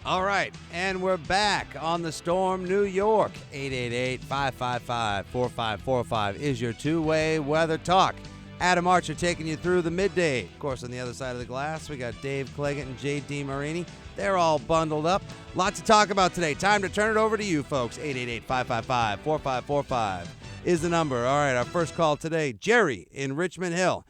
All right, and we're back on the Storm, New York. 888-555-4545 is your two-way weather talk. Adam Archer taking you through the midday. Of course, on the other side of the glass, we got Dave Cleggett and J.D. Marini. They're all bundled up. Lots to talk about today. Time to turn it over to you, folks. 888-555-4545 is the number. All right, our first call today, Jerry in Richmond Hill.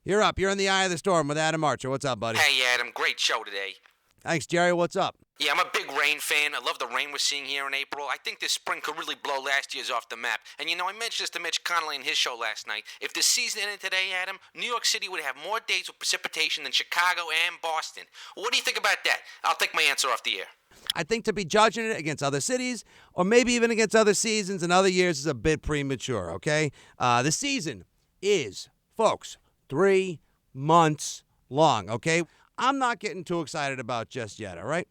You're up. You're in the eye of the storm with Adam Archer. What's up, buddy? Hey, Adam. Great show today. Thanks, Jerry. What's up? Yeah, I'm a big rain fan. I love the rain we're seeing here in April. I think this spring could really blow last year's off the map. And, I mentioned this to Mitch Connolly in his show last night. If the season ended today, Adam, New York City would have more days with precipitation than Chicago and Boston. What do you think about that? I'll take my answer off the air. I think to be judging it against other cities or maybe even against other seasons and other years is a bit premature, okay? The season is, folks, 3 months long, okay? I'm not getting too excited about just yet, all right?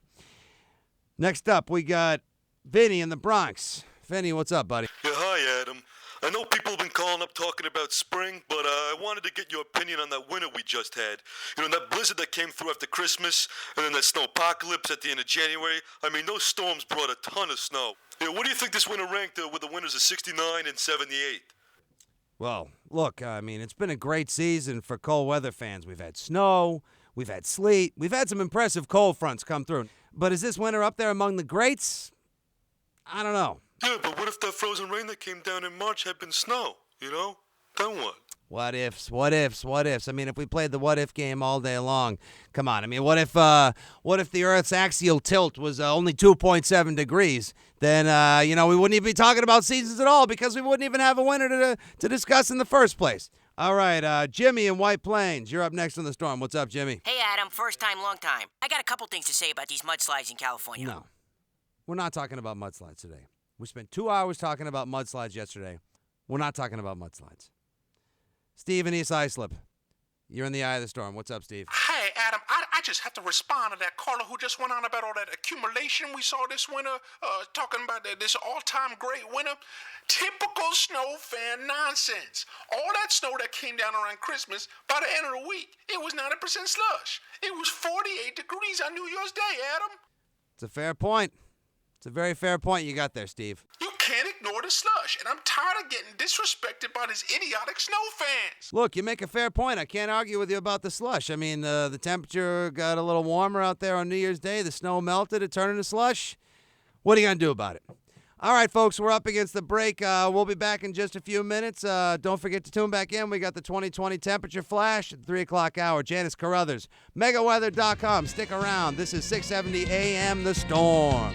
Next up, we got Vinny in the Bronx. Vinny, what's up, buddy? Yeah, hi, Adam. I know people have been calling up talking about spring, but I wanted to get your opinion on that winter we just had. That blizzard that came through after Christmas, and then that snowpocalypse at the end of January. I mean, those storms brought a ton of snow. What do you think this winter ranked with the winters of 69 and 78? Well, look, it's been a great season for cold weather fans. We've had snow, we've had sleet, we've had some impressive cold fronts come through. But is this winter up there among the greats? I don't know. Yeah, but what if that frozen rain that came down in March had been snow, Then what? What ifs? If we played the what if game all day long, come on. What if the Earth's axial tilt was only 2.7 degrees? Then, we wouldn't even be talking about seasons at all because we wouldn't even have a winter to discuss in the first place. All right, Jimmy in White Plains, you're up next on the storm. What's up, Jimmy? Hey, Adam, first time, long time. I got a couple things to say about these mudslides in California. No, we're not talking about mudslides today. We spent 2 hours talking about mudslides yesterday. We're not talking about mudslides. Steve in East Islip, you're in the eye of the storm. What's up, Steve? Hey, Adam, I just have to respond to that caller who just went on about all that accumulation we saw this winter, talking about this all-time great winter. Typical snow fan nonsense. All that snow that came down around Christmas, by the end of the week, it was 90% slush. It was 48 degrees on New Year's Day, Adam. It's a fair point. It's a very fair point you got there, Steve. You can't ignore the slush, and I'm tired of getting disrespected by these idiotic snow fans. Look, you make a fair point. I can't argue with you about the slush. The temperature got a little warmer out there on New Year's Day. The snow melted. It turned into slush. What are you going to do about it? All right, folks, we're up against the break. We'll be back in just a few minutes. Don't forget to tune back in. We got the 2020 temperature flash at the 3 o'clock hour. Janice Carruthers, megaweather.com. Stick around. This is 670 AM The Storm.